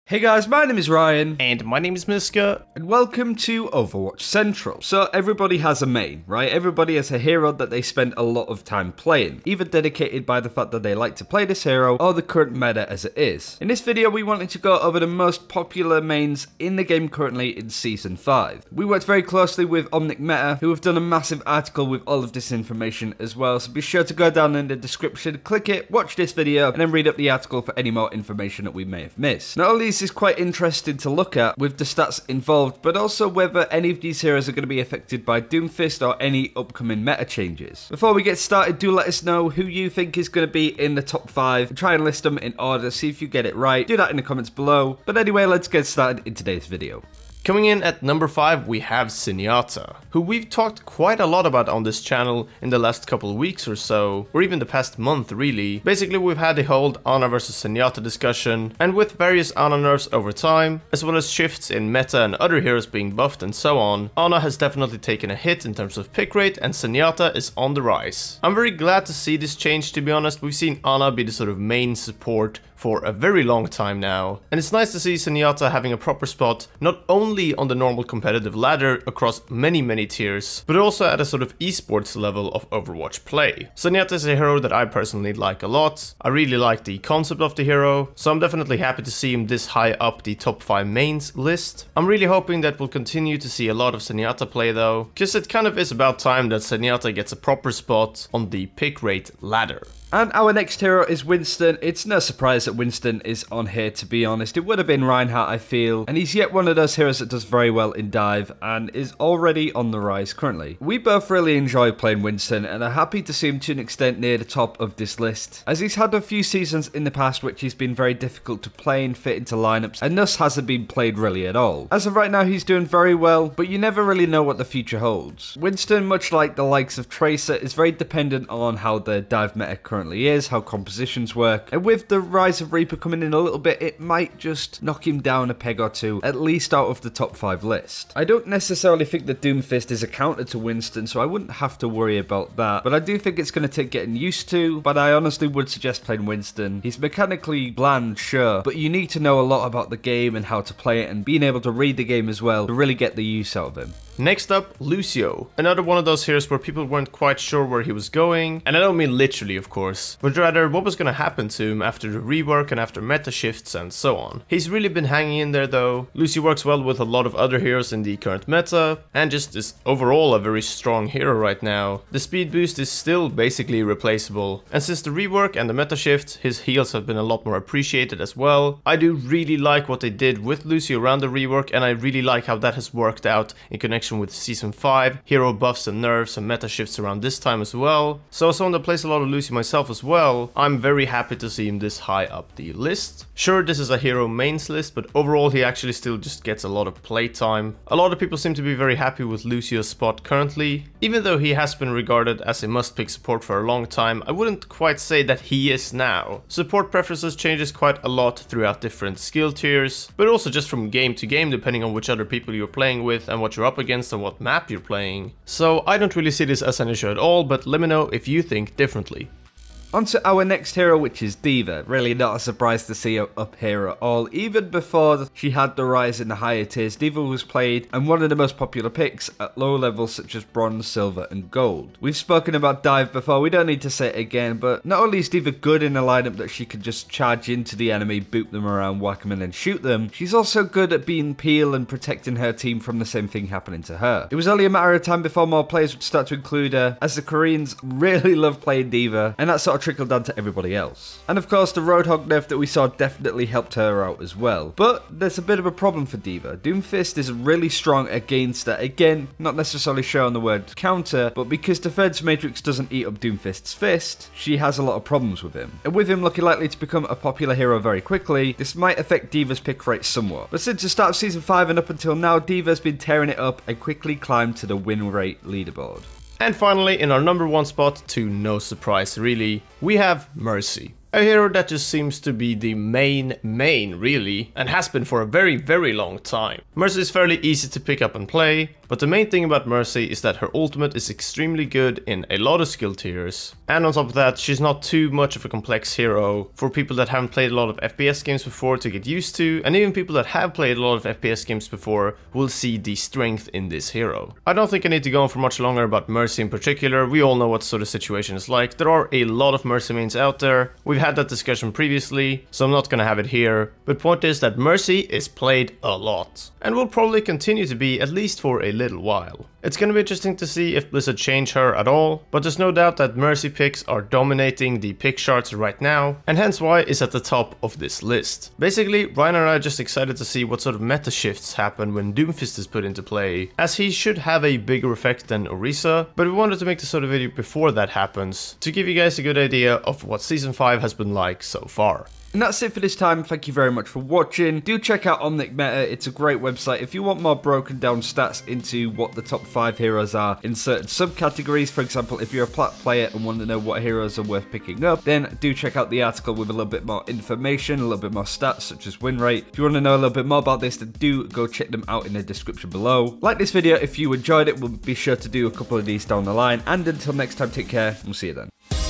Hey guys, my name is Ryan. And my name is Miska. And welcome to Overwatch Central. So everybody has a main, right? Everybody has a hero that they spend a lot of time playing, either dedicated by the fact that they like to play this hero or the current meta as it is. In this video, we wanted to go over the most popular mains in the game currently in Season 5. We worked very closely with Omnic Meta, who have done a massive article with all of this information as well, so be sure to go down in the description, click it, watch this video, and then read up the article for any more information that we may have missed. Not only is quite interesting to look at with the stats involved, but also whether any of these heroes are going to be affected by Doomfist or any upcoming meta changes. Before we get started, do let us know who you think is going to be in the top 5. Try and list them in order, see if you get it right. Do that in the comments below. But anyway, let's get started in today's video. Coming in at number 5, we have Sundiata, who we've talked quite a lot about on this channel in the last couple of weeks or so, or even the past month really. Basically, we've had the whole Ana versus Sundiata discussion, and with various Ana nerfs over time, as well as shifts in meta and other heroes being buffed and so on, Ana has definitely taken a hit in terms of pick rate and Sundiata is on the rise. I'm very glad to see this change, to be honest. We've seen Ana be the sort of main support for a very long time now, and it's nice to see Sundiata having a proper spot, not only on the normal competitive ladder across many tiers, but also at a sort of esports level of Overwatch play. Sundiata is a hero that I personally like a lot. I really like the concept of the hero, so I'm definitely happy to see him this high up the top 5 mains list. I'm really hoping that we'll continue to see a lot of Sundiata play though, because it kind of is about time that Sundiata gets a proper spot on the pick rate ladder. And our next hero is Winston. It's no surprise that Winston is on here, to be honest. It would have been Reinhardt, I feel. And he's yet one of those heroes that does very well in dive and is already on the rise currently. We both really enjoy playing Winston and are happy to see him to an extent near the top of this list, as he's had a few seasons in the past which he's been very difficult to play and fit into lineups, and thus hasn't been played really at all. As of right now, he's doing very well, but you never really know what the future holds. Winston, much like the likes of Tracer, is very dependent on how the dive meta currently is, how compositions work, and with the rise of Reaper coming in a little bit, it might just knock him down a peg or two, at least out of the top 5 list. I don't necessarily think that Doomfist is a counter to Winston, so I wouldn't have to worry about that, but I do think it's going to take getting used to, but I honestly would suggest playing Winston. He's mechanically bland, sure, but you need to know a lot about the game and how to play it, and being able to read the game as well to really get the use out of him. Next up, Lucio. Another one of those heroes where people weren't quite sure where he was going, and I don't mean literally of course, but rather what was gonna happen to him after the rework and after meta shifts and so on. He's really been hanging in there though. Lucio works well with a lot of other heroes in the current meta, and just is overall a very strong hero right now. The speed boost is still basically irreplaceable, and since the rework and the meta shift, his heals have been a lot more appreciated as well. I do really like what they did with Lucio around the rework, and I really like how that has worked out in connection with Season 5, hero buffs and nerfs and meta shifts around this time as well. So as someone that plays a lot of Lucio myself as well, I'm very happy to see him this high up the list. Sure, this is a hero mains list, but overall he actually still just gets a lot of playtime. A lot of people seem to be very happy with Lucio's spot currently. Even though he has been regarded as a must-pick support for a long time, I wouldn't quite say that he is now. Support preferences changes quite a lot throughout different skill tiers, but also just from game to game depending on which other people you're playing with and what you're up against and what map you're playing. So I don't really see this as an issue at all, but let me know if you think differently. On to our next hero, which is Diva. Really not a surprise to see her up here at all. Even before she had the rise in the higher tiers, Diva was played and one of the most popular picks at low levels such as bronze, silver and gold. We've spoken about dive before, we don't need to say it again, but not only is Diva good in a lineup that she can just charge into the enemy, boot them around, whack them and then shoot them, she's also good at being peel and protecting her team from the same thing happening to her. It was only a matter of time before more players would start to include her, as the Koreans really love playing Diva, and that sort of trickled down to everybody else. And of course the Roadhog nerf that we saw definitely helped her out as well. But there's a bit of a problem for Diva. Doomfist is really strong against her. Again, not necessarily showing the word counter, but because Defense Matrix doesn't eat up Doomfist's fist, she has a lot of problems with him. And with him looking likely to become a popular hero very quickly, this might affect Diva's pick rate somewhat. But since the start of Season 5 and up until now, Diva's been tearing it up and quickly climbed to the win rate leaderboard. And finally, in our number 1 spot, to no surprise really, we have Mercy. A hero that just seems to be the main really, and has been for a very long time. Mercy is fairly easy to pick up and play. But the main thing about Mercy is that her ultimate is extremely good in a lot of skill tiers. And on top of that, she's not too much of a complex hero for people that haven't played a lot of FPS games before to get used to, and even people that have played a lot of FPS games before will see the strength in this hero. I don't think I need to go on for much longer about Mercy in particular. We all know what sort of situation is like. There are a lot of Mercy mains out there. We've had that discussion previously, so I'm not gonna have it here. But point is that Mercy is played a lot, and will probably continue to be at least for a little while. It's gonna be interesting to see if Blizzard change her at all, but there's no doubt that Mercy picks are dominating the pick charts right now, and hence why it's at the top of this list. Basically, Ryan and I are just excited to see what sort of meta shifts happen when Doomfist is put into play, as he should have a bigger effect than Orisa, but we wanted to make this sort of video before that happens, to give you guys a good idea of what Season 5 has been like so far. And that's it for this time. Thank you very much for watching. Do check out Omnic Meta. It's a great website if you want more broken down stats into what the top 5 heroes are in certain subcategories. For example, if you're a plat player and want to know what heroes are worth picking up, then do check out the article with a little bit more information, a little bit more stats such as win rate. If you want to know a little bit more about this, then do go check them out in the description below. Like this video if you enjoyed it. We'll be sure to do a couple of these down the line. And until next time, take care. We'll see you then.